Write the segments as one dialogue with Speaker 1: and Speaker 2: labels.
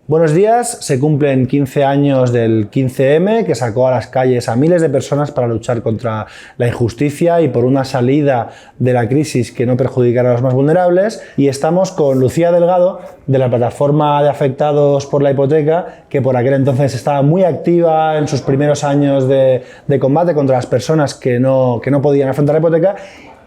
Speaker 1: Buenos días, se cumplen 15 años del 15M, que sacó a las calles a miles de personas para luchar contra la injusticia y por una salida de la crisis que no perjudicara a los más vulnerables. Y estamos con Lucía Delgado, de la plataforma de afectados por la hipoteca, que por aquel entonces estaba muy activa en sus primeros años de combate contra las personas que no podían afrontar la hipoteca,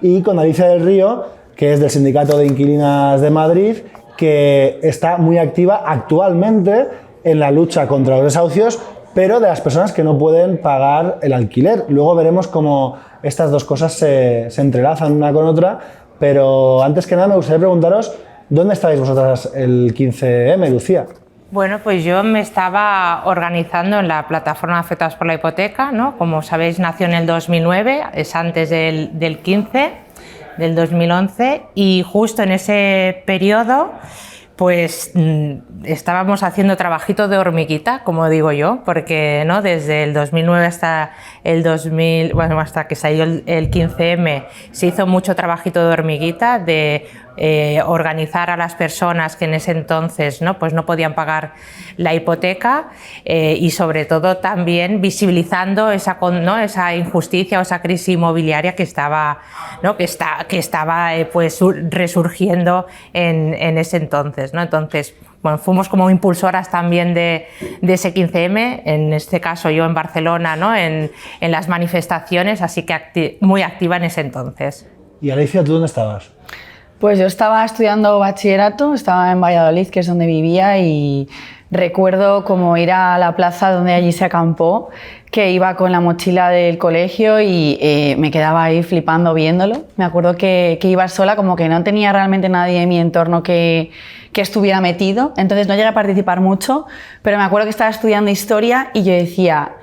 Speaker 1: y con Alicia del Río, que es del Sindicato de Inquilinas de Madrid, que está muy activa actualmente en la lucha contra los desahucios, pero de las personas que no pueden pagar el alquiler. Luego veremos cómo estas dos cosas se entrelazan una con otra, pero antes que nada me gustaría preguntaros, ¿dónde estáis vosotras el 15M, Lucía?
Speaker 2: Bueno, pues yo me estaba organizando en la plataforma Afectados por la Hipoteca, ¿no? Como sabéis, nació en el 2009, es antes del 15, del 2011, y justo en ese periodo pues estábamos haciendo trabajito de hormiguita, como digo yo, porque ¿no? Desde el 2009 hasta el 2000, bueno, hasta que salió el 15M se hizo mucho trabajito de hormiguita, de organizar a las personas que en ese entonces pues no podían pagar la hipoteca, y sobre todo también visibilizando esa injusticia o esa crisis inmobiliaria que estaba, pues resurgiendo en ese entonces, ¿no? Entonces, bueno, fuimos como impulsoras también de ese 15M, en este caso yo en Barcelona, ¿no? en las manifestaciones, así que muy activa en ese entonces.
Speaker 1: Y Alicia, ¿tú dónde estabas?
Speaker 3: Pues yo estaba estudiando bachillerato, estaba en Valladolid, que es donde vivía, y recuerdo como ir a la plaza donde allí se acampó, que iba con la mochila del colegio y me quedaba ahí flipando viéndolo. Me acuerdo que iba sola, como que no tenía realmente nadie en mi entorno que estuviera metido, entonces no llegué a participar mucho, pero me acuerdo que estaba estudiando historia y yo decía,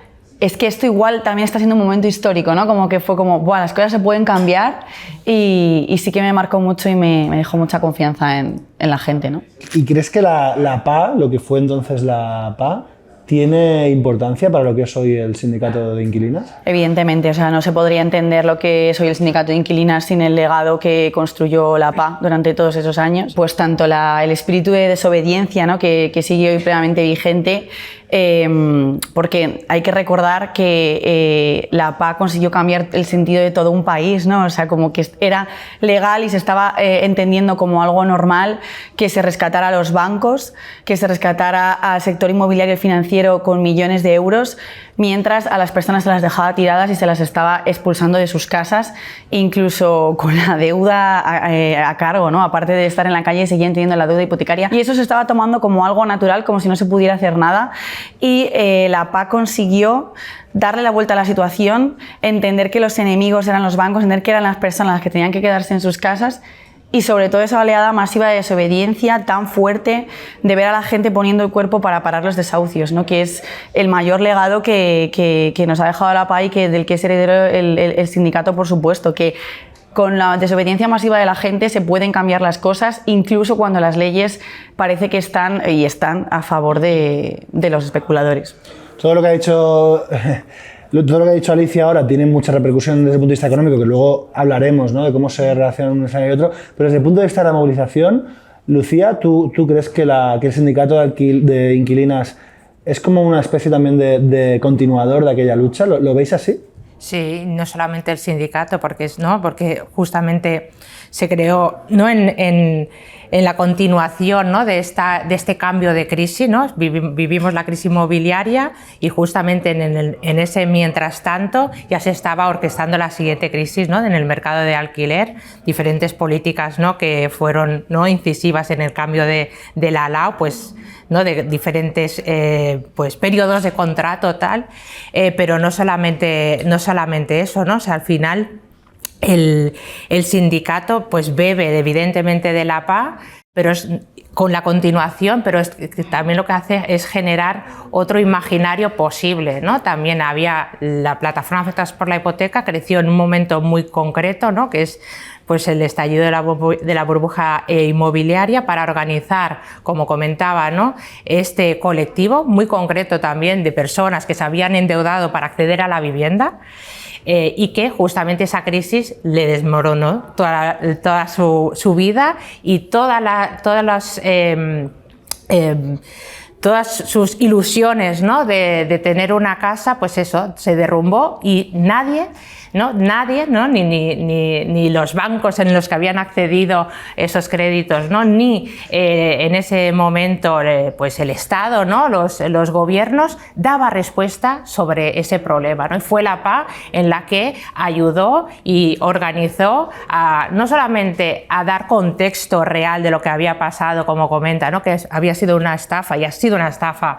Speaker 3: es que esto igual también está siendo un momento histórico, ¿no? Como que fue como, ¡buah!, las cosas se pueden cambiar, y sí que me marcó mucho y me dejó mucha confianza en la gente, ¿no?
Speaker 1: ¿Y crees que la PA, lo que fue entonces la PA, tiene importancia para lo que es hoy el sindicato de inquilinas?
Speaker 3: Evidentemente, o sea, no se podría entender lo que es hoy el sindicato de inquilinas sin el legado que construyó la PA durante todos esos años. Pues tanto el espíritu de desobediencia, ¿no? que sigue hoy plenamente vigente, porque hay que recordar que la PA consiguió cambiar el sentido de todo un país, ¿no? O sea, como que era legal y se estaba entendiendo como algo normal que se rescatara a los bancos, que se rescatara al sector inmobiliario y financiero con millones de euros, mientras a las personas se las dejaba tiradas y se las estaba expulsando de sus casas, incluso con la deuda a cargo, ¿no? Aparte de estar en la calle, seguían teniendo la deuda hipotecaria, y eso se estaba tomando como algo natural, como si no se pudiera hacer nada, y la PA consiguió darle la vuelta a la situación, entender que los enemigos eran los bancos, entender que eran las personas las que tenían que quedarse en sus casas, y sobre todo esa oleada masiva de desobediencia tan fuerte de ver a la gente poniendo el cuerpo para parar los desahucios, ¿no? Que es el mayor legado que nos ha dejado la PA y del que es heredero el sindicato, por supuesto, que con la desobediencia masiva de la gente se pueden cambiar las cosas, incluso cuando las leyes parece que están a favor de los especuladores.
Speaker 1: Todo lo que ha dicho Alicia ahora tiene mucha repercusión desde el punto de vista económico, que luego hablaremos, ¿no? De cómo se relacionan un escenario y otro, pero desde el punto de vista de la movilización, Lucía, ¿tú crees que el sindicato de inquilinas es como una especie también de continuador de aquella lucha? ¿Lo veis así?
Speaker 2: Sí, no solamente el sindicato, porque justamente se creó, ¿no? en la continuación, ¿no? de este cambio de crisis, ¿no? Vivimos la crisis inmobiliaria y justamente en ese mientras tanto ya se estaba orquestando la siguiente crisis, ¿no? En el mercado de alquiler, diferentes políticas, ¿no? que fueron, ¿no? incisivas en el cambio de la ALAO, pues, ¿no? de diferentes pues periodos de contrato tal, pero no solamente eso, ¿no? O sea, al final el sindicato pues bebe evidentemente de la PA, pero es con la continuación, pero también lo que hace es generar otro imaginario posible, ¿no? También había la plataforma Afectados por la Hipoteca, creció en un momento muy concreto, ¿no? Que es pues el estallido de la burbuja inmobiliaria, para organizar, como comentaba, ¿no? este colectivo muy concreto también de personas que se habían endeudado para acceder a la vivienda, y que justamente esa crisis le desmoronó toda su vida y todas las todas sus ilusiones, ¿no?, de tener una casa, pues eso, se derrumbó y nadie, ¿no? Ni los bancos en los que habían accedido esos créditos, ¿no?, ni en ese momento pues el Estado, ¿no?, los gobiernos, daba respuesta sobre ese problema, ¿no? Y fue la PA en la que ayudó y organizó no solamente a dar contexto real de lo que había pasado, como comenta, ¿no?, que había sido una estafa y ha sido una estafa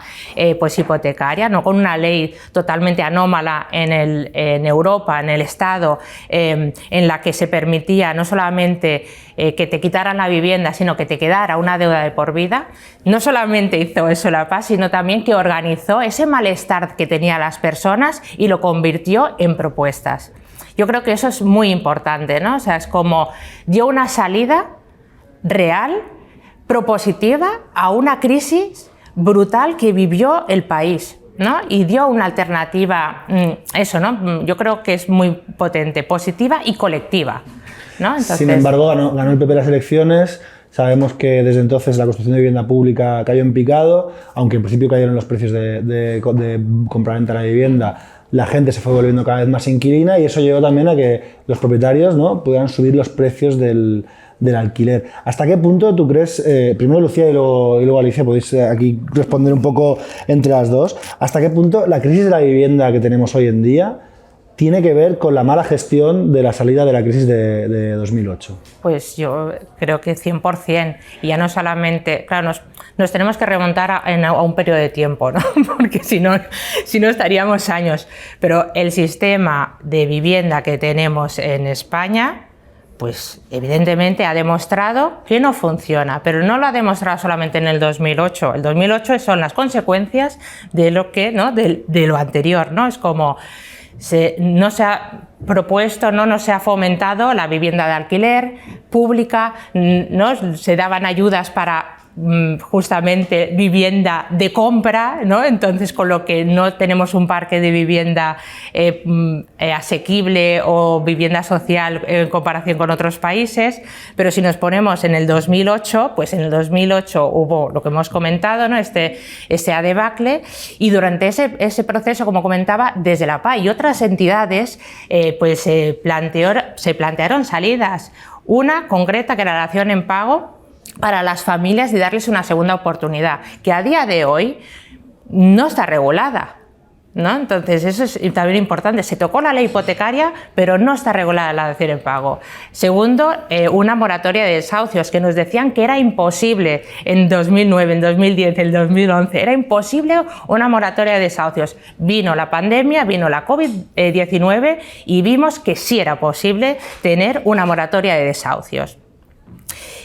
Speaker 2: pues hipotecaria, ¿no?, con una ley totalmente anómala en Europa, en el Estado, en la que se permitía no solamente que te quitaran la vivienda, sino que te quedara una deuda de por vida. No solamente hizo eso la PA, sino también que organizó ese malestar que tenían las personas y lo convirtió en propuestas. Yo creo que eso es muy importante, ¿no? O sea, es como dio una salida real, propositiva, a una crisis brutal que vivió el país, ¿no? Y dio una alternativa, eso, ¿no? Yo creo que es muy potente, positiva y colectiva, ¿no? Entonces,
Speaker 1: sin embargo, ganó el PP las elecciones. Sabemos que desde entonces la construcción de vivienda pública cayó en picado, aunque en principio cayeron los precios de compraventa de la vivienda. La gente se fue volviendo cada vez más inquilina y eso llevó también a que los propietarios, ¿no?, pudieran subir los precios del alquiler. ¿Hasta qué punto tú crees, primero Lucía y luego Alicia, podéis aquí responder un poco entre las dos, hasta qué punto la crisis de la vivienda que tenemos hoy en día tiene que ver con la mala gestión de la salida de la crisis de 2008?
Speaker 2: Pues yo creo que 100%, y ya no solamente, claro, nos tenemos que remontar a un periodo de tiempo, ¿no? Porque si no estaríamos años, pero el sistema de vivienda que tenemos en España, pues evidentemente ha demostrado que no funciona, pero no lo ha demostrado solamente en el 2008. El 2008 son las consecuencias de lo que, ¿no?, de lo anterior, ¿no? Es como no se ha propuesto, no se ha fomentado la vivienda de alquiler pública, ¿no? Se daban ayudas para justamente vivienda de compra, ¿no? Entonces, con lo que no tenemos un parque de vivienda asequible o vivienda social en comparación con otros países. Pero si nos ponemos en el 2008, pues en el 2008 hubo lo que hemos comentado, ¿no?, este debacle, y durante ese proceso, como comentaba, desde la PA y otras entidades pues se plantearon salidas. Una concreta, que era la dación en pago para las familias, y darles una segunda oportunidad, que a día de hoy no está regulada, ¿no? Entonces eso es también importante. Se tocó la ley hipotecaria, pero no está regulada la dación en pago. Segundo, una moratoria de desahucios, que nos decían que era imposible en 2009, en 2010, en 2011, era imposible una moratoria de desahucios. Vino la pandemia, vino la COVID-19 y vimos que sí era posible tener una moratoria de desahucios.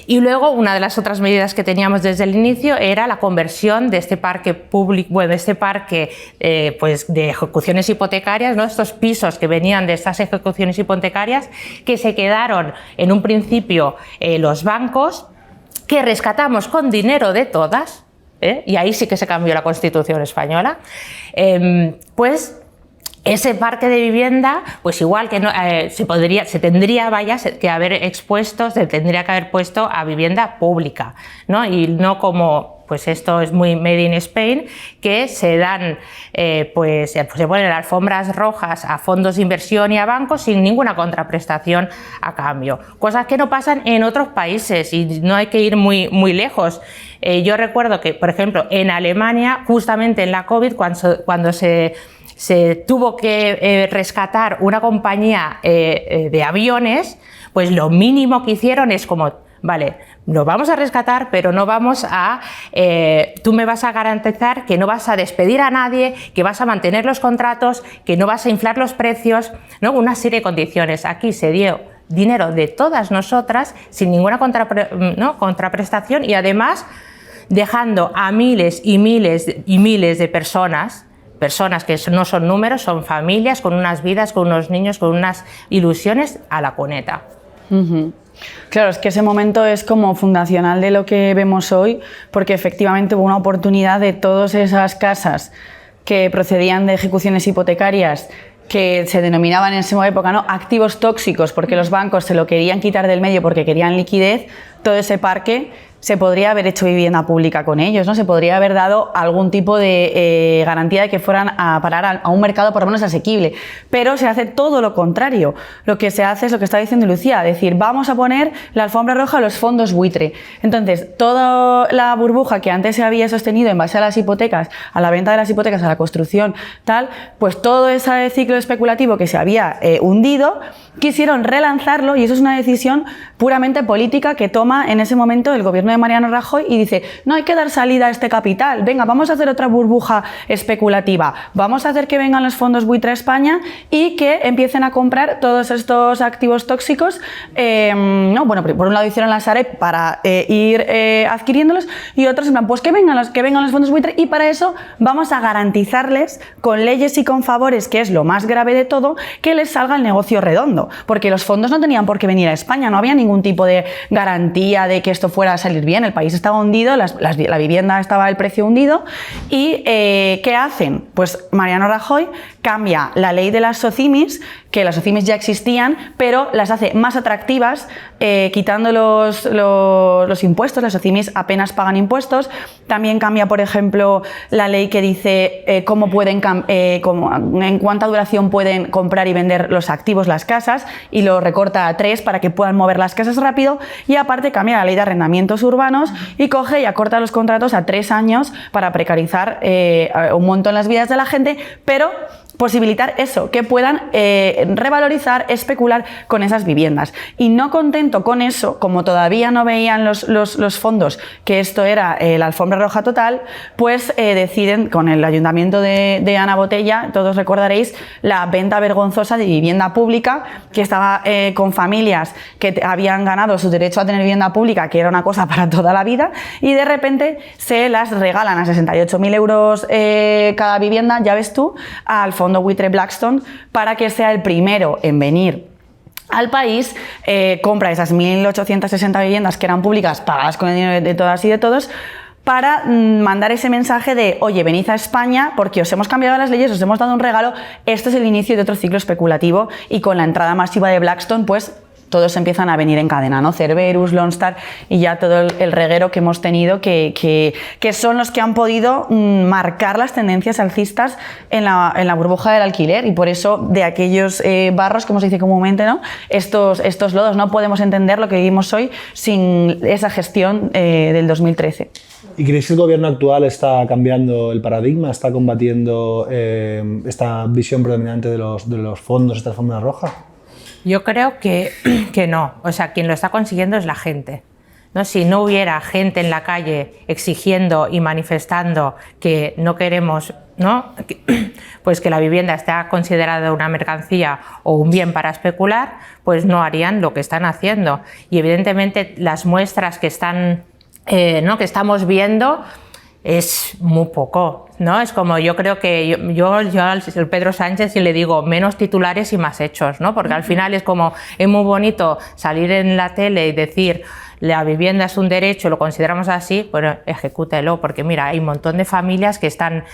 Speaker 2: Y luego, una de las otras medidas que teníamos desde el inicio era la conversión de este parque público, bueno, este parque pues de ejecuciones hipotecarias, ¿no?, estos pisos que venían de estas ejecuciones hipotecarias, que se quedaron en un principio los bancos, que rescatamos con dinero de todas, y ahí sí que se cambió la Constitución española, pues ese parque de vivienda, pues igual que no, se tendría que haber puesto a vivienda pública, ¿no? Y no como, pues esto es muy made in Spain, que se dan, pues se ponen alfombras rojas a fondos de inversión y a bancos sin ninguna contraprestación a cambio. Cosas que no pasan en otros países y no hay que ir muy lejos. Yo recuerdo que, por ejemplo, en Alemania, justamente en la COVID, cuando se tuvo que rescatar una compañía de aviones, pues lo mínimo que hicieron es como, vale, lo vamos a rescatar, pero no vamos a, tú me vas a garantizar que no vas a despedir a nadie, que vas a mantener los contratos, que no vas a inflar los precios, ¿no? Una serie de condiciones. Aquí se dio dinero de todas nosotras sin ninguna contraprestación, y además dejando a miles y miles y miles de personas que no son números, son familias con unas vidas, con unos niños, con unas ilusiones a la cuneta.
Speaker 3: Claro, es que ese momento es como fundacional de lo que vemos hoy, porque efectivamente hubo una oportunidad de todas esas casas que procedían de ejecuciones hipotecarias, que se denominaban en esa época, ¿no?, activos tóxicos, porque los bancos se lo querían quitar del medio porque querían liquidez. Todo ese parque se podría haber hecho vivienda pública con ellos, ¿no? Se podría haber dado algún tipo de garantía de que fueran a parar a un mercado por lo menos asequible, pero se hace todo lo contrario. Lo que se hace es lo que está diciendo Lucía, decir, vamos a poner la alfombra roja a los fondos buitre. Entonces, toda la burbuja que antes se había sostenido en base a las hipotecas, a la venta de las hipotecas, a la construcción, tal, pues todo ese ciclo especulativo que se había hundido, quisieron relanzarlo, y eso es una decisión puramente política que toma en ese momento el gobierno de Mariano Rajoy y dice, no hay que dar salida a este capital, venga, vamos a hacer otra burbuja especulativa, vamos a hacer que vengan los fondos buitre a España y que empiecen a comprar todos estos activos tóxicos. No, bueno, por un lado hicieron la Sareb para ir adquiriéndolos, y otros en plan, pues que vengan los fondos buitre, y para eso vamos a garantizarles con leyes y con favores, que es lo más grave de todo, que les salga el negocio redondo, porque los fondos no tenían por qué venir a España, no había ningún tipo de garantía de que esto fuera a salir bien, el país estaba hundido, la vivienda estaba el precio hundido, y ¿qué hacen? Pues Mariano Rajoy cambia la ley de las SOCIMIs, que las SOCIMIs ya existían, pero las hace más atractivas, quitando los impuestos. Las SOCIMIs apenas pagan impuestos. También cambia, por ejemplo, la ley que dice en cuánta duración pueden comprar y vender los activos, las casas, y lo recorta a 3 para que puedan mover las casas rápido, y aparte cambia la ley de arrendamientos urbanos y coge y acorta los contratos a 3 años para precarizar un montón las vidas de la gente, pero posibilitar eso, que puedan revalorizar, especular con esas viviendas. Y no contento con eso, como todavía no veían los fondos que esto era la alfombra roja total, pues deciden con el ayuntamiento de Ana Botella, todos recordaréis, la venta vergonzosa de vivienda pública, que estaba con familias que habían ganado su derecho a tener vivienda pública, que era una cosa para toda la vida, y de repente se las regalan a 68.000 euros cada vivienda, ya ves tú, al fondo buitre Blackstone, para que sea el primero en venir al país, compra esas 1.860 viviendas que eran públicas, pagadas con el dinero de todas y de todos, para mandar ese mensaje de, oye, venid a España porque os hemos cambiado las leyes, os hemos dado un regalo, esto es el inicio de otro ciclo especulativo, y con la entrada masiva de Blackstone, pues todos empiezan a venir en cadena, ¿no? Cerberus, Lone Star y ya todo el reguero que hemos tenido, que son los que han podido marcar las tendencias alcistas en la burbuja del alquiler, y por eso de aquellos barros, como se dice comúnmente, ¿no? Estos lodos, no podemos entender lo que vivimos hoy sin esa gestión del 2013.
Speaker 1: ¿Y creéis que el gobierno actual está cambiando el paradigma, está combatiendo esta visión predominante de los fondos, esta alfombra roja?
Speaker 2: Yo creo que no. O sea, quien lo está consiguiendo es la gente, ¿no? Si no hubiera gente en la calle exigiendo y manifestando que no queremos, ¿no?, pues que la vivienda esté considerada una mercancía o un bien para especular, pues no harían lo que están haciendo. Y evidentemente las muestras que están, ¿no?, que estamos viendo, es muy poco, ¿no? Es como, yo creo que yo al Pedro Sánchez le digo menos titulares y más hechos, ¿no? Porque al final es como, es muy bonito salir en la tele y decir la vivienda es un derecho, lo consideramos así, bueno, ejecútelo, porque mira, hay un montón de familias que están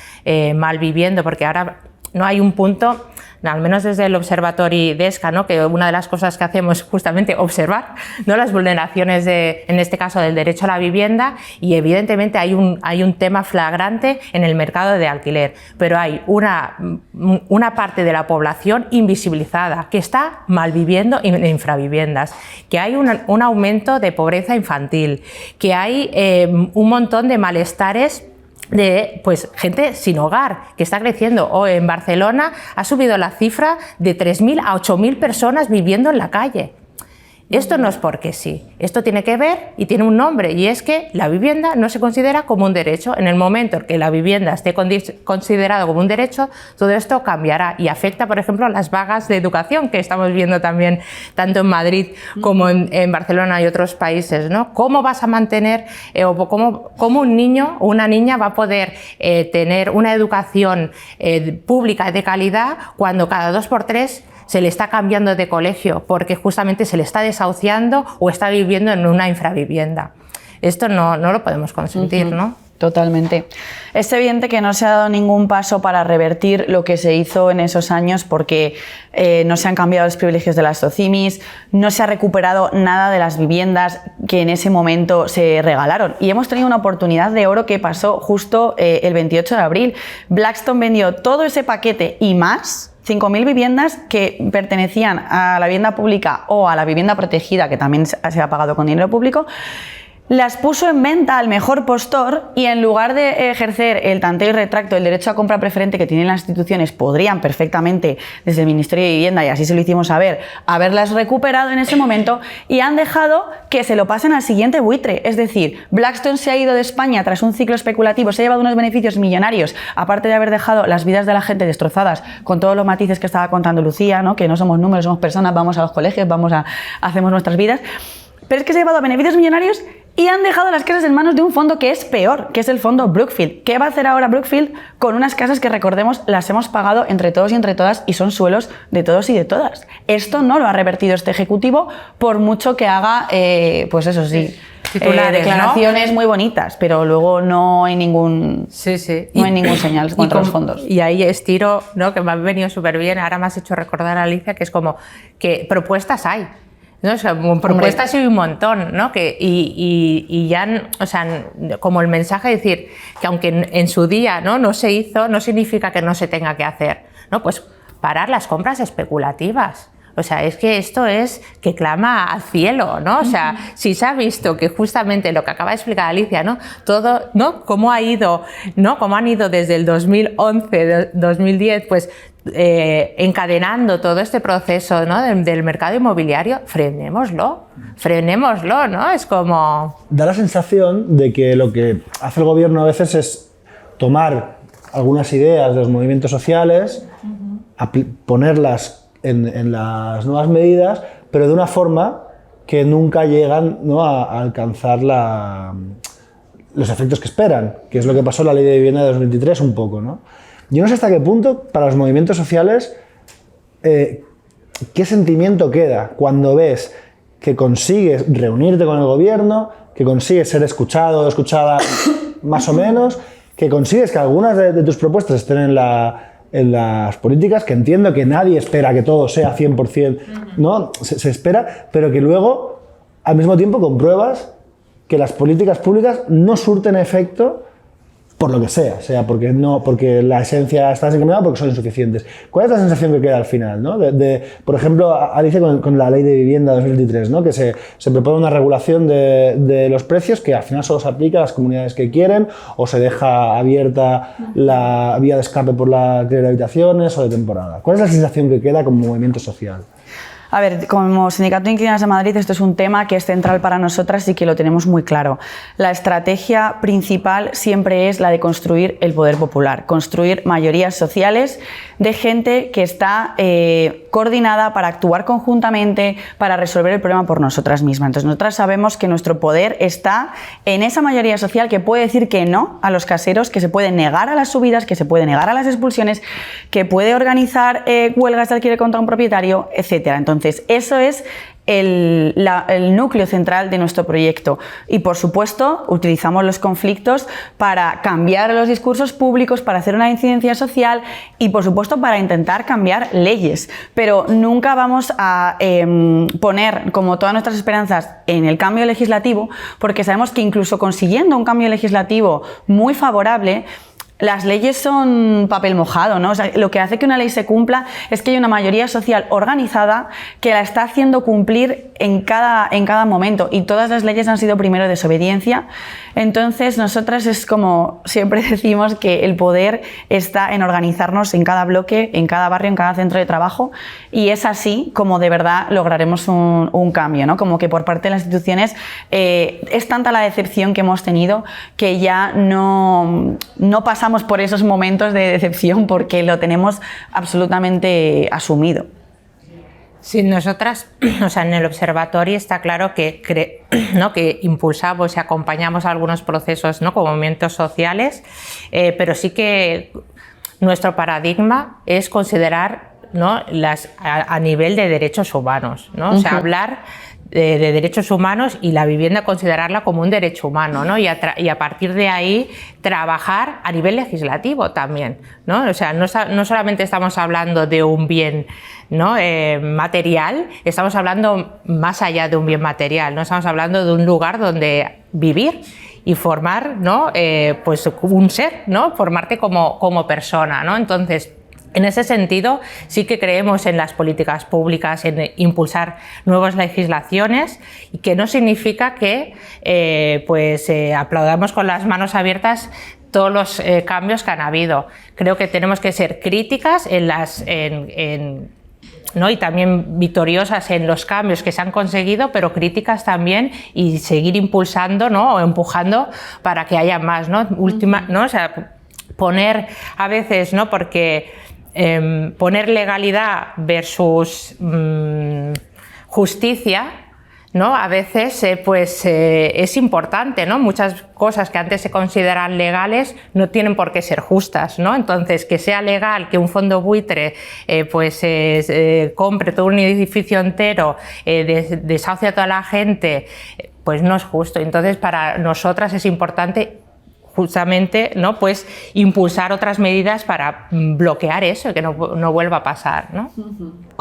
Speaker 2: mal viviendo, porque ahora no hay un punto, al menos desde el Observatorio DESCA, ¿no?, que una de las cosas que hacemos es justamente observar, ¿no?, las vulneraciones en este caso del derecho a la vivienda, y evidentemente hay un tema flagrante en el mercado de alquiler, pero hay una parte de la población invisibilizada que está malviviendo en infraviviendas, que hay un aumento de pobreza infantil, que hay un montón de malestares de pues gente sin hogar que está creciendo. O en Barcelona ha subido la cifra de 3.000 a 8.000 personas viviendo en la calle. Esto no es porque sí, esto tiene que ver y tiene un nombre, y es que la vivienda no se considera como un derecho. En el momento en que la vivienda esté considerada como un derecho, todo esto cambiará y afecta, por ejemplo, a las vagas de educación que estamos viendo también tanto en Madrid como en Barcelona y otros países, ¿no? ¿Cómo vas a mantener o cómo un niño o una niña va a poder tener una educación pública de calidad cuando cada 2 por 3 se le está cambiando de colegio porque justamente se le está desahuciando o está viviendo en una infravivienda? Esto no lo podemos consentir, ¿no?
Speaker 3: Totalmente. Es evidente que no se ha dado ningún paso para revertir lo que se hizo en esos años porque no se han cambiado los privilegios de las SOCIMIs, no se ha recuperado nada de las viviendas que en ese momento se regalaron. Y hemos tenido una oportunidad de oro que pasó justo el 28 de abril. Blackstone vendió todo ese paquete y más, 5.000 viviendas que pertenecían a la vivienda pública o a la vivienda protegida, que también se ha pagado con dinero público, las puso en venta al mejor postor y en lugar de ejercer el tanteo y retracto, el derecho a compra preferente que tienen las instituciones, podrían perfectamente desde el Ministerio de Vivienda, y así se lo hicimos saber, haberlas recuperado en ese momento, y han dejado que se lo pasen al siguiente buitre. Es decir, Blackstone se ha ido de España tras un ciclo especulativo, se ha llevado unos beneficios millonarios, aparte de haber dejado las vidas de la gente destrozadas con todos los matices que estaba contando Lucía, ¿no? Que no somos números, somos personas, vamos a los colegios, hacemos nuestras vidas. Pero es que se ha llevado beneficios millonarios y han dejado las casas en manos de un fondo que es peor, que es el fondo Brookfield. ¿Qué va a hacer ahora Brookfield con unas casas que, recordemos, las hemos pagado entre todos y entre todas y son suelos de todos y de todas? Esto no lo ha revertido este ejecutivo, por mucho que haga, pues eso sí, declaraciones, ¿no?, muy bonitas, pero luego no hay ningún, no hay ningún señal contra los fondos.
Speaker 2: Y ahí estiro, ¿no?, que me ha venido súper bien, ahora me has hecho recordar a Alicia, que es como que propuestas hay. ¿No? O sea, propuestas hay un montón, ¿no? Y ya, o sea, como el mensaje de decir que aunque en su día no se hizo, no significa que no se tenga que hacer, ¿no? Pues parar las compras especulativas. O sea, es que esto es que clama al cielo, ¿no? O sea, si se ha visto que justamente lo que acaba de explicar Alicia, ¿no? Todo, ¿no? Cómo ha ido, ¿no? Cómo han ido desde el 2011, 2010, pues encadenando todo este proceso, ¿no?, del mercado inmobiliario, frenémoslo, ¿no? Es como...
Speaker 1: Da la sensación de que lo que hace el gobierno a veces es tomar algunas ideas de los movimientos sociales, ponerlas en las nuevas medidas, pero de una forma que nunca llegan, ¿no?, a alcanzar los efectos que esperan, que es lo que pasó en la Ley de Vivienda de 2023 un poco, ¿no? Yo no sé hasta qué punto, para los movimientos sociales, qué sentimiento queda cuando ves que consigues reunirte con el gobierno, que consigues ser escuchado o escuchada más o menos, que consigues que algunas de tus propuestas estén en las políticas, que entiendo que nadie espera que todo sea 100%, ¿no? Se espera, pero que luego, al mismo tiempo, compruebas que las políticas públicas no surten efecto por lo que sea porque la esencia está desencaminada, porque son insuficientes. ¿Cuál es la sensación que queda al final, ¿no? Por ejemplo, Alicia, con la Ley de Vivienda 2023, ¿no?, que se propone una regulación de los precios que al final solo se aplica a las comunidades que quieren, o se deja abierta la vía de escape por la alquiler de habitaciones o de temporada. ¿Cuál es la sensación que queda como movimiento social?
Speaker 3: A ver, como Sindicato de Inquilinas de Madrid, esto es un tema que es central para nosotras y que lo tenemos muy claro. La estrategia principal siempre es la de construir el poder popular, construir mayorías sociales de gente que está coordinada para actuar conjuntamente, para resolver el problema por nosotras mismas. Entonces, nosotras sabemos que nuestro poder está en esa mayoría social que puede decir que no a los caseros, que se puede negar a las subidas, que se puede negar a las expulsiones, que puede organizar huelgas de alquiler contra un propietario, etcétera. Entonces, eso es el núcleo central de nuestro proyecto, y por supuesto utilizamos los conflictos para cambiar los discursos públicos, para hacer una incidencia social y por supuesto para intentar cambiar leyes, pero nunca vamos a poner como todas nuestras esperanzas en el cambio legislativo, porque sabemos que incluso consiguiendo un cambio legislativo muy favorable, las leyes son papel mojado, ¿no? O sea, lo que hace que una ley se cumpla es que hay una mayoría social organizada que la está haciendo cumplir en cada momento, y todas las leyes han sido primero desobediencia. Entonces, nosotras es como siempre decimos que el poder está en organizarnos en cada bloque, en cada barrio, en cada centro de trabajo, y es así como de verdad lograremos un cambio, ¿no? Como que por parte de las instituciones es tanta la decepción que hemos tenido que ya no pasamos por esos momentos de decepción porque lo tenemos absolutamente asumido.
Speaker 2: Sí, nosotras, o sea, en el observatorio está claro que, ¿no?, que impulsamos y acompañamos algunos procesos, ¿no?, como movimientos sociales, pero sí que nuestro paradigma es considerar, ¿no?, a nivel de derechos humanos, ¿no? O sea, hablar de derechos humanos y la vivienda considerarla como un derecho humano, ¿no? Y a partir de ahí trabajar a nivel legislativo también, ¿no? O sea, no solamente estamos hablando de un bien, ¿no? Material, estamos hablando más allá de un bien material, ¿no? Estamos hablando de un lugar donde vivir y formar, ¿no? Pues un ser, ¿no? Formarte como persona, ¿no? Entonces, en ese sentido, sí que creemos en las políticas públicas, en impulsar nuevas legislaciones, y que no significa que aplaudamos con las manos abiertas todos los cambios que han habido. Creo que tenemos que ser críticas ¿no? Y también victoriosas en los cambios que se han conseguido, pero críticas también, y seguir impulsando, ¿no? O empujando para que haya más, ¿no? ¿No? O sea, poner a veces, ¿no? Porque poner legalidad versus justicia, ¿no? A veces es importante, ¿no? Muchas cosas que antes se consideran legales no tienen por qué ser justas, ¿no? Entonces, que sea legal que un fondo buitre compre todo un edificio entero, desahucie a toda la gente, pues no es justo. Entonces, para nosotras es importante justamente, ¿no? Pues impulsar otras medidas para bloquear eso, que no vuelva a pasar, ¿no?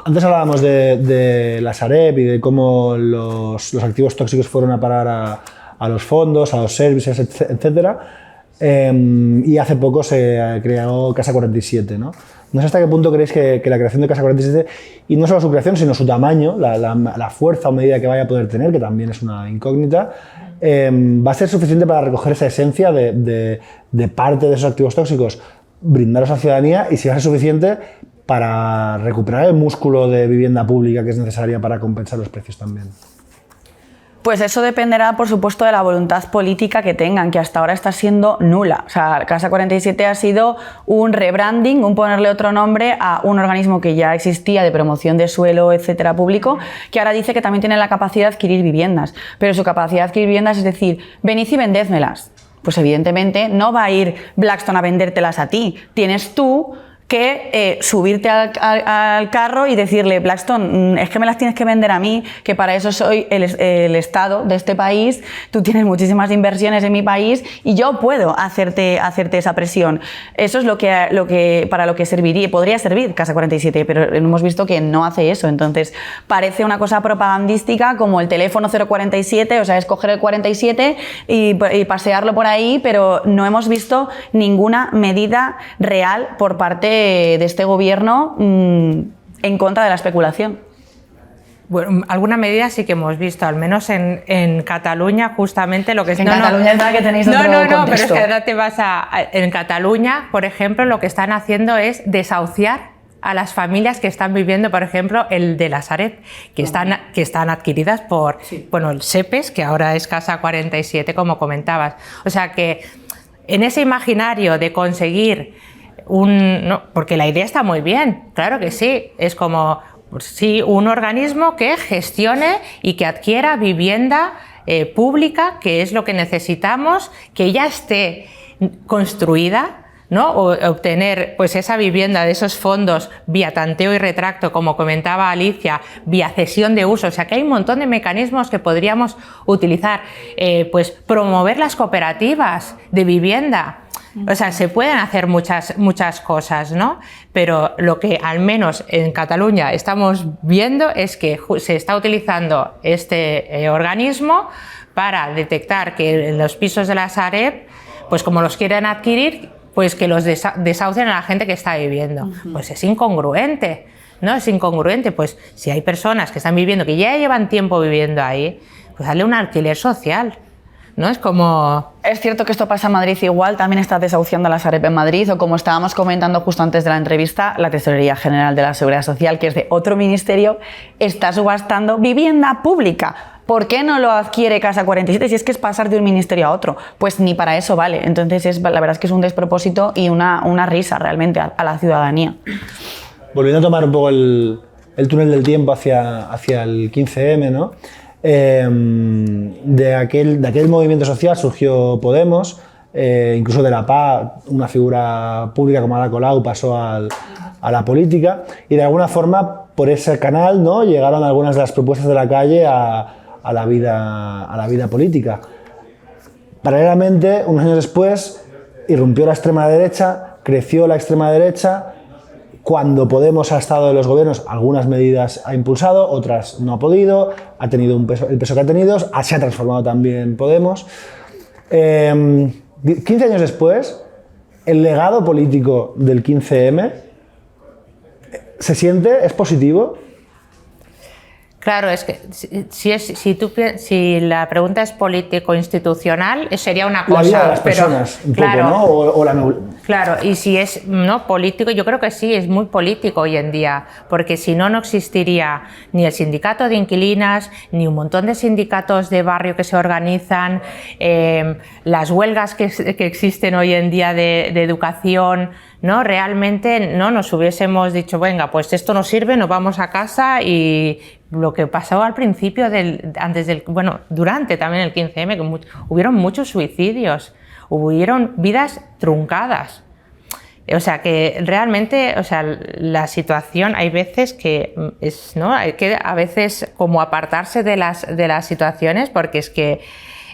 Speaker 1: Antes hablábamos de la Sareb y de cómo los activos tóxicos fueron a parar a los fondos, a los servicios, etcétera. Y hace poco se creó Casa 47, ¿no? No sé hasta qué punto creéis que la creación de Casa 47, y no solo su creación, sino su tamaño, la fuerza o medida que vaya a poder tener, que también es una incógnita, va a ser suficiente para recoger esa esencia de parte de esos activos tóxicos, brindarlos a la ciudadanía, y si va a ser suficiente para recuperar el músculo de vivienda pública que es necesaria para compensar los precios también.
Speaker 3: Pues eso dependerá, por supuesto, de la voluntad política que tengan, que hasta ahora está siendo nula. O sea, Casa 47 ha sido un rebranding, un ponerle otro nombre a un organismo que ya existía de promoción de suelo, etcétera, público, que ahora dice que también tiene la capacidad de adquirir viviendas. Pero su capacidad de adquirir viviendas es decir, venid y vendédmelas. Pues evidentemente no va a ir Blackstone a vendértelas a ti. Tienes tú que subirte al carro y decirle, Blackstone, es que me las tienes que vender a mí, que para eso soy el Estado de este país, tú tienes muchísimas inversiones en mi país y yo puedo hacerte esa presión. Eso es para lo que serviría, podría servir Casa 47, pero hemos visto que no hace eso. Entonces parece una cosa propagandística, como el teléfono 047, o sea, es coger el 47 y pasearlo por ahí, pero no hemos visto ninguna medida real por parte de este gobierno en contra de la especulación.
Speaker 2: Bueno, alguna medida sí que hemos visto, al menos en Cataluña, justamente lo que es...
Speaker 3: En Cataluña es verdad que tenéis otro contexto.
Speaker 2: Pero es que ahora te vas en Cataluña, por ejemplo, lo que están haciendo es desahuciar a las familias que están viviendo, por ejemplo, el de la Sareb, que están adquiridas por, bueno, el SEPES, que ahora es Casa 47, como comentabas. O sea que en ese imaginario de conseguir porque la idea está muy bien, claro que sí, es como un organismo que gestione y que adquiera vivienda pública, que es lo que necesitamos, que ya esté construida, ¿no? O obtener pues esa vivienda de esos fondos vía tanteo y retracto, como comentaba Alicia, vía cesión de uso. O sea que hay un montón de mecanismos que podríamos utilizar, pues promover las cooperativas de vivienda. O sea, se pueden hacer muchas cosas, ¿no? Pero lo que al menos en Cataluña estamos viendo es que se está utilizando este organismo para detectar que en los pisos de la Sareb, pues como los quieren adquirir, pues que los desahucien a la gente que está viviendo. Pues es incongruente, ¿no? Es incongruente. Pues si hay personas que están viviendo, que ya llevan tiempo viviendo ahí, pues dale un alquiler social, ¿no? Es como...
Speaker 3: Es cierto que esto pasa en Madrid igual, también está desahuciando a la Sareb en Madrid, o como estábamos comentando justo antes de la entrevista, la Tesorería General de la Seguridad Social, que es de otro ministerio, está subastando vivienda pública. ¿Por qué no lo adquiere Casa 47 si es que es pasar de un ministerio a otro? Pues ni para eso vale. Entonces la verdad es que es un despropósito y una risa realmente a la ciudadanía.
Speaker 1: Volviendo a tomar un poco el túnel del tiempo hacia el 15M, ¿no? De aquel movimiento social surgió Podemos, incluso de la PA, una figura pública como Ada Colau pasó a la política, y de alguna forma por ese canal, ¿no?, llegaron algunas de las propuestas de la calle a la vida política. Paralelamente, unos años después, irrumpió la extrema derecha, creció la extrema derecha. Cuando Podemos ha estado en los gobiernos, algunas medidas ha impulsado, otras no ha podido, ha tenido el peso que ha tenido, se ha transformado también Podemos. 15 años después, el legado político del 15M se siente, es positivo.
Speaker 2: Claro, es que si la pregunta es político-institucional, sería una cosa.
Speaker 1: La vida de las personas, un poco, ¿no?
Speaker 2: Claro, y si es político, yo creo que sí, es muy político hoy en día, porque si no, no existiría ni el sindicato de inquilinas, ni un montón de sindicatos de barrio que se organizan, las huelgas que existen hoy en día de educación, ¿no? Realmente no nos hubiésemos dicho, venga, pues esto no sirve, nos vamos a casa. Y lo que pasó al principio, durante también el 15M, que hubieron muchos suicidios, hubieron vidas truncadas. O sea, que realmente, o sea, la situación, hay veces que hay que a veces como apartarse de las situaciones, porque es que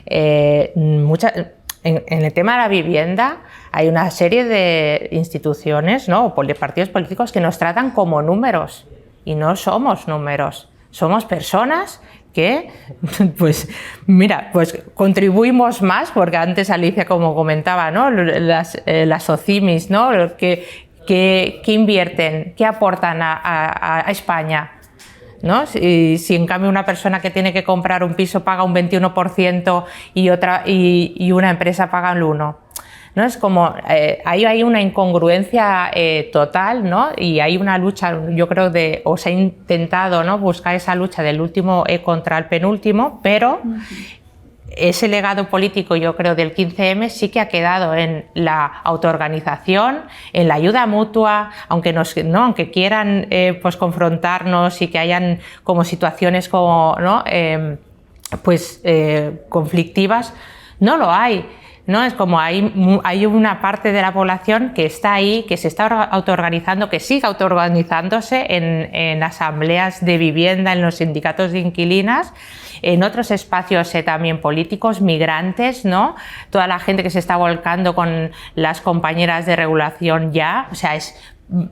Speaker 2: en el tema de la vivienda hay una serie de instituciones, ¿no?, o partidos políticos que nos tratan como números, y no somos números, somos personas que, pues contribuimos más, porque antes Alicia, como comentaba, ¿no?, las OCIMIs, ¿no?, que invierten, que aportan a España, ¿no? Si en cambio una persona que tiene que comprar un piso paga un 21% y una empresa paga el 1%. ¿No? Es como, ahí hay una incongruencia total, ¿no? Y hay una lucha, yo creo, o se ha intentado, ¿no?, buscar esa lucha del último contra el penúltimo, pero ese legado político, yo creo, del 15M sí que ha quedado en la autoorganización, en la ayuda mutua, aunque quieran pues confrontarnos y que hayan como situaciones como, ¿no?, conflictivas, no lo hay. ¿No? Es como hay una parte de la población que está ahí, que se está autoorganizando, que sigue autoorganizándose en asambleas de vivienda, en los sindicatos de inquilinas, en otros espacios también políticos, migrantes, ¿no? Toda la gente que se está volcando con las compañeras de regulación ya, o sea,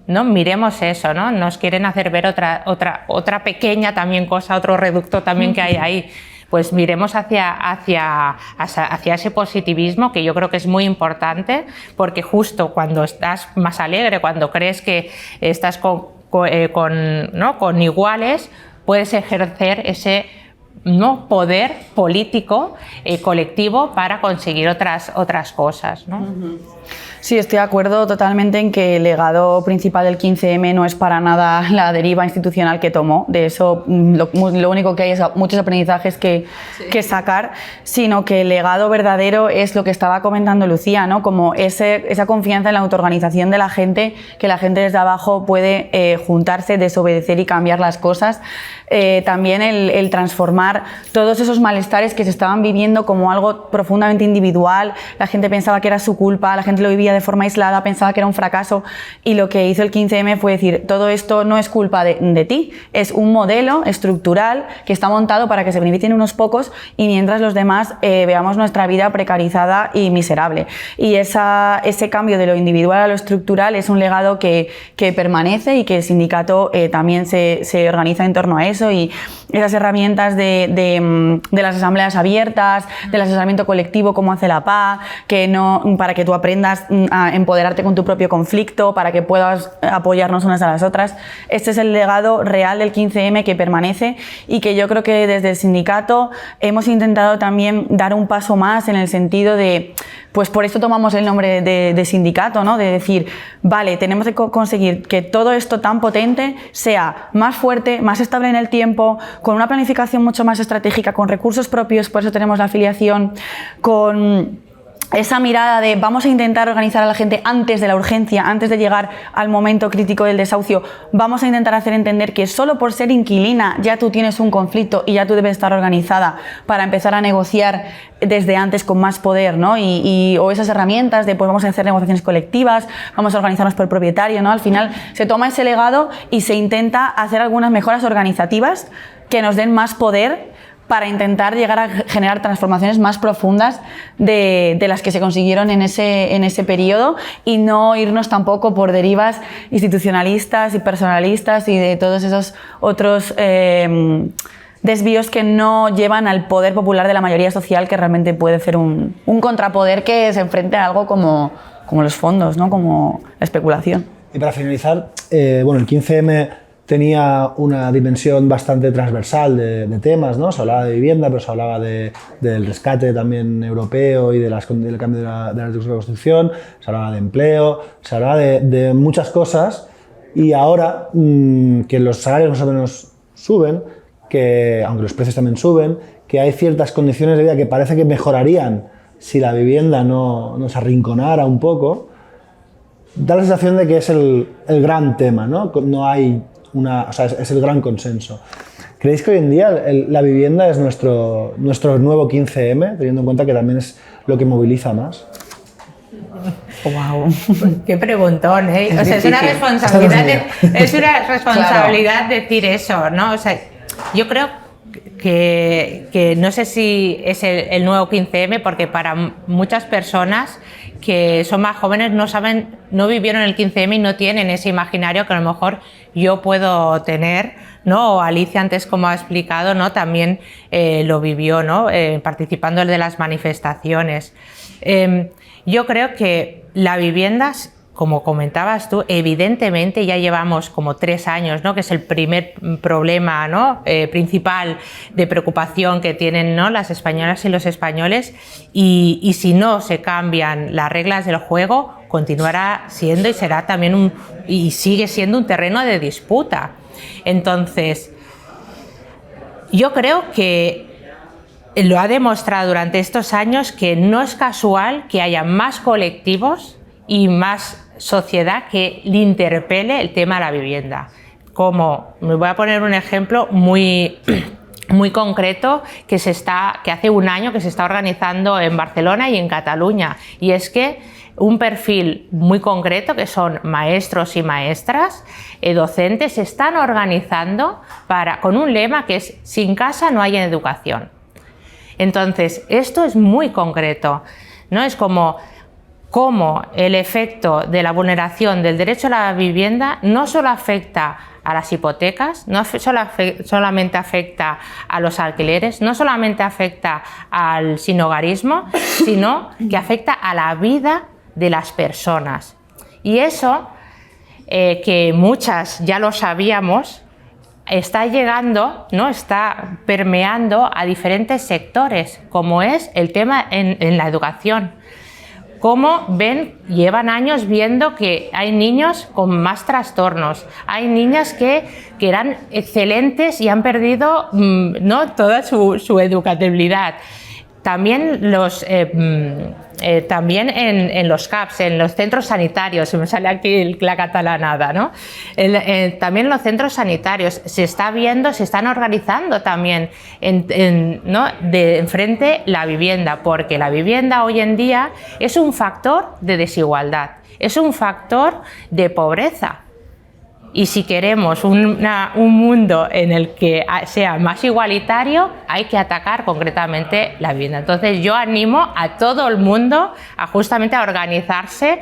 Speaker 2: ¿no? Miremos eso, ¿no? Nos quieren hacer ver otra pequeña también cosa, otro reducto también que hay ahí. Pues miremos hacia ese positivismo, que yo creo que es muy importante, porque justo cuando estás más alegre, cuando crees que estás con iguales, puedes ejercer ese poder político colectivo para conseguir otras cosas, ¿no?
Speaker 3: Sí, estoy de acuerdo totalmente en que el legado principal del 15M no es para nada la deriva institucional que tomó. De eso lo único que hay es muchos aprendizajes que sacar, sino que el legado verdadero es lo que estaba comentando Lucía, ¿no? Como esa confianza en la autoorganización de la gente, que la gente desde abajo puede juntarse, desobedecer y cambiar las cosas. También el transformar todos esos malestares que se estaban viviendo como algo profundamente individual. La gente pensaba que era su culpa, la gente lo vivía de forma aislada, pensaba que era un fracaso, y lo que hizo el 15M fue decir, todo esto no es culpa de ti, es un modelo estructural que está montado para que se beneficien unos pocos y mientras los demás veamos nuestra vida precarizada y miserable. Y ese cambio de lo individual a lo estructural es un legado que permanece y que el sindicato también se organiza en torno a eso, y esas herramientas de las asambleas abiertas, del asesoramiento colectivo, como hace la PA, para que tú aprendas a empoderarte con tu propio conflicto, para que puedas apoyarnos unas a las otras. Este es el legado real del 15M que permanece, y que yo creo que desde el sindicato hemos intentado también dar un paso más en el sentido de, pues por eso tomamos el nombre de sindicato, ¿no? De decir, vale, tenemos que conseguir que todo esto tan potente sea más fuerte, más estable en el tiempo, con una planificación mucho más estratégica, con recursos propios, por eso tenemos la afiliación, con esa mirada de vamos a intentar organizar a la gente antes de la urgencia, antes de llegar al momento crítico del desahucio, vamos a intentar hacer entender que solo por ser inquilina ya tú tienes un conflicto y ya tú debes estar organizada para empezar a negociar desde antes con más poder, ¿no? O esas herramientas de pues vamos a hacer negociaciones colectivas, vamos a organizarnos por propietario, ¿no? Al final se toma ese legado y se intenta hacer algunas mejoras organizativas que nos den más poder para intentar llegar a generar transformaciones más profundas de las que se consiguieron en ese periodo y no irnos tampoco por derivas institucionalistas y personalistas y de todos esos otros desvíos que no llevan al poder popular de la mayoría social, que realmente puede ser un contrapoder que se enfrente a algo como los fondos, ¿no? Como la especulación.
Speaker 1: Y para finalizar, bueno, el 15M tenía una dimensión bastante transversal de temas, ¿no? Se hablaba de vivienda, pero se hablaba del rescate también europeo y del cambio de la construcción, se hablaba de empleo, se hablaba de muchas cosas, y ahora que los salarios más o menos suben, que aunque los precios también suben, que hay ciertas condiciones de vida que parece que mejorarían si la vivienda no se arrinconara un poco, da la sensación de que es el gran tema, ¿no? No hay o sea, es el gran consenso. ¿Creéis que hoy en día la vivienda es nuestro nuevo 15M, teniendo en cuenta que también es lo que moviliza más?
Speaker 3: Wow.
Speaker 2: Qué preguntón, ¿eh? O sea, es una responsabilidad decir eso, ¿no? O sea, yo creo que no sé si es el nuevo 15M, porque para muchas personas que son más jóvenes no vivieron el 15M y no tienen ese imaginario que a lo mejor yo puedo tener, ¿no? O Alicia antes, como ha explicado, ¿no? También lo vivió, ¿no? Participando de las manifestaciones. Yo creo que la vivienda, como comentabas tú, evidentemente ya llevamos como 3 años, ¿no? Que es el primer problema, ¿no? Principal de preocupación que tienen, ¿no? Las españolas y los españoles, y si no se cambian las reglas del juego, continuará siendo y será también y sigue siendo un terreno de disputa. Entonces, yo creo que lo ha demostrado durante estos años que no es casual que haya más colectivos y más sociedad que le interpele el tema de la vivienda. Como, me voy a poner un ejemplo muy concreto que hace un año que se está organizando en Barcelona y en Cataluña, y es que un perfil muy concreto, que son maestros y maestras, docentes, se están organizando con un lema que es: sin casa no hay educación. Entonces, esto es muy concreto, ¿no? Es como el efecto de la vulneración del derecho a la vivienda no solo afecta a las hipotecas, no solamente afecta a los alquileres, no solamente afecta al sinhogarismo, sino que afecta a la vida de las personas. Y eso, que muchas ya lo sabíamos, está llegando, ¿no? Está permeando a diferentes sectores, como es el tema en la educación. Como llevan años viendo que hay niños con más trastornos, hay niñas que eran excelentes y han perdido, ¿no? Toda su educabilidad. También también en los CAPs, en los centros sanitarios, se me sale aquí la catalanada, ¿no? También en los centros sanitarios se están organizando también ¿no? enfrente la vivienda, porque la vivienda hoy en día es un factor de desigualdad, es un factor de pobreza. Y si queremos un mundo en el que sea más igualitario, hay que atacar concretamente la vivienda. Entonces yo animo a todo el mundo justamente a organizarse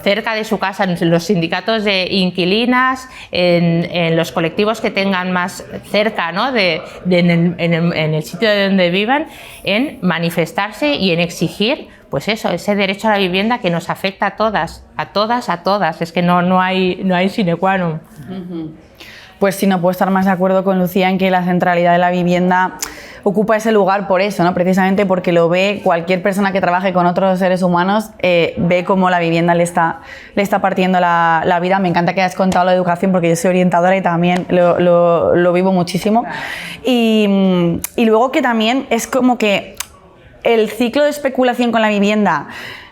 Speaker 2: cerca de su casa, en los sindicatos de inquilinas, en los colectivos que tengan más cerca, ¿no? en el sitio de donde vivan, en manifestarse y en exigir, pues eso, ese derecho a la vivienda que nos afecta a todas. Es que no hay sine qua non.
Speaker 3: Pues sí, no puedo estar más de acuerdo con Lucía en que la centralidad de la vivienda ocupa ese lugar por eso, ¿no? Precisamente porque lo ve cualquier persona que trabaje con otros seres humanos, ve cómo la vivienda le está partiendo la vida. Me encanta que hayas contado la educación, porque yo soy orientadora y también lo vivo muchísimo. Y luego que también es como que el ciclo de especulación con la vivienda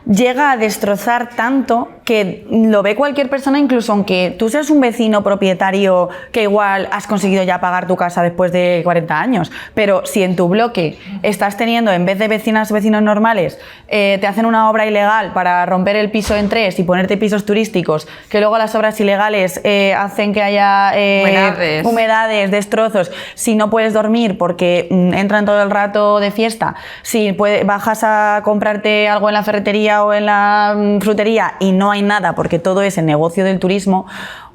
Speaker 3: llega a destrozar tanto que lo ve cualquier persona, incluso aunque tú seas un vecino propietario que igual has conseguido ya pagar tu casa después de 40 años, pero si en tu bloque estás teniendo, en vez de vecinos normales, te hacen una obra ilegal para romper el piso en 3 y ponerte pisos turísticos, que luego las obras ilegales hacen que haya humedades, destrozos, si no puedes dormir porque entran todo el rato de fiesta, si bajas a comprarte algo en la ferretería o en la frutería y no hay nada porque todo es el negocio del turismo,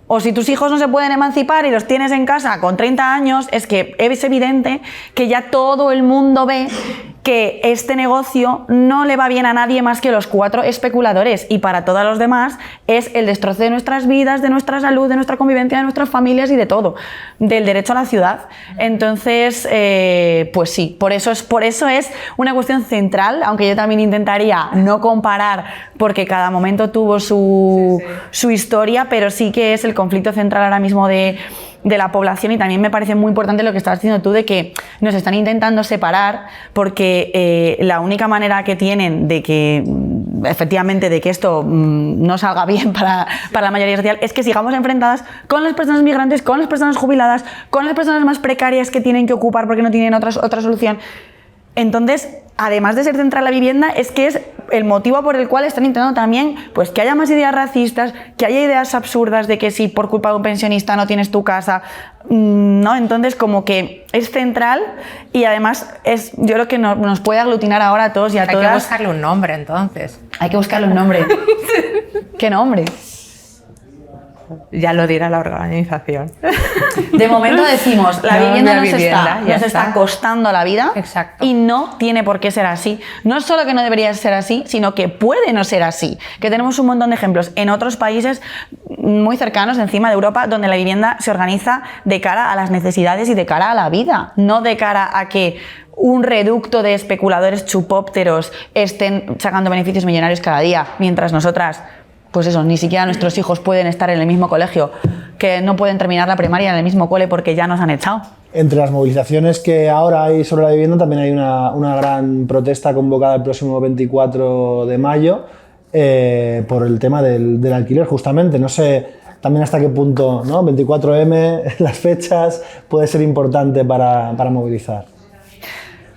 Speaker 3: o si tus hijos no se pueden emancipar y los tienes en casa con 30 años, es que es evidente que ya todo el mundo ve que este negocio no le va bien a nadie más que los 4 especuladores, y para todos los demás es el destrozo de nuestras vidas, de nuestra salud, de nuestra convivencia, de nuestras familias y de todo, del derecho a la ciudad. Entonces, pues sí, por eso es una cuestión central, aunque yo también intentaría no comparar porque cada momento tuvo su historia, pero sí que es el conflicto central ahora mismo de la población. Y también me parece muy importante lo que estabas diciendo tú, de que nos están intentando separar porque la única manera que tienen de que efectivamente de que esto no salga bien para la mayoría social es que sigamos enfrentadas con las personas migrantes, con las personas jubiladas, con las personas más precarias que tienen que ocupar porque no tienen otra solución. Entonces, además de ser central la vivienda, es que es el motivo por el cual están intentando también pues, que haya más ideas racistas, que haya ideas absurdas de que si por culpa de un pensionista no tienes tu casa, ¿no? Entonces, como que es central y además yo creo que nos puede aglutinar ahora a todos y a todas.
Speaker 2: Hay que buscarle un nombre, entonces.
Speaker 3: Hay que buscarle un nombre. ¿Qué nombre?
Speaker 2: Ya lo dirá la organización.
Speaker 3: De momento decimos, la vivienda nos está costando la vida.
Speaker 2: Exacto.
Speaker 3: Y no tiene por qué ser así. No solo que no debería ser así, sino que puede no ser así. Que tenemos un montón de ejemplos en otros países muy cercanos, encima de Europa, donde la vivienda se organiza de cara a las necesidades y de cara a la vida, no de cara a que un reducto de especuladores chupópteros estén sacando beneficios millonarios cada día, mientras nosotras, pues eso, ni siquiera nuestros hijos pueden estar en el mismo colegio, que no pueden terminar la primaria en el mismo cole porque ya nos han echado.
Speaker 1: Entre las movilizaciones que ahora hay sobre la vivienda también hay una gran protesta convocada el próximo 24 de mayo por el tema del alquiler, justamente. No sé también hasta qué punto, ¿no? 24M, las fechas, puede ser importante para movilizar.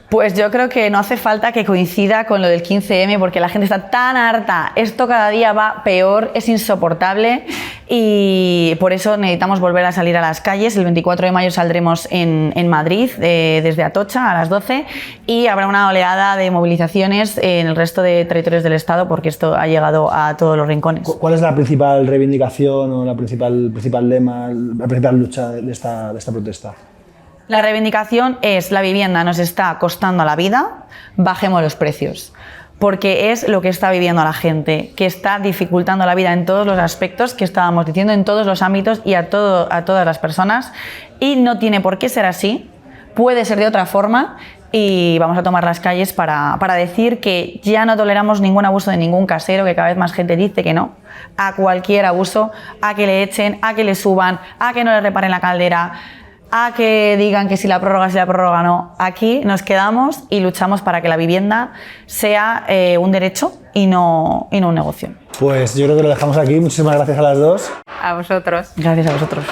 Speaker 3: Pues yo creo que no hace falta que coincida con lo del 15M porque la gente está tan harta, esto cada día va peor, es insoportable y por eso necesitamos volver a salir a las calles. El 24 de mayo saldremos en Madrid desde Atocha a las 12 y habrá una oleada de movilizaciones en el resto de territorios del Estado porque esto ha llegado a todos los rincones.
Speaker 1: ¿Cuál es la principal reivindicación o la principal lema, la principal lucha de esta protesta?
Speaker 3: La reivindicación es: la vivienda nos está costando la vida, bajemos los precios, porque es lo que está viviendo la gente, que está dificultando la vida en todos los aspectos que estábamos diciendo, en todos los ámbitos y a todas las personas, y no tiene por qué ser así, puede ser de otra forma, y vamos a tomar las calles para decir que ya no toleramos ningún abuso de ningún casero, que cada vez más gente dice que no, a cualquier abuso, a que le echen, a que le suban, a que no le reparen la caldera, a que digan que si la prórroga no. Aquí nos quedamos y luchamos para que la vivienda sea un derecho y no un negocio.
Speaker 1: Pues yo creo que lo dejamos aquí. Muchísimas gracias a las dos.
Speaker 2: A vosotros.
Speaker 3: Gracias a vosotros.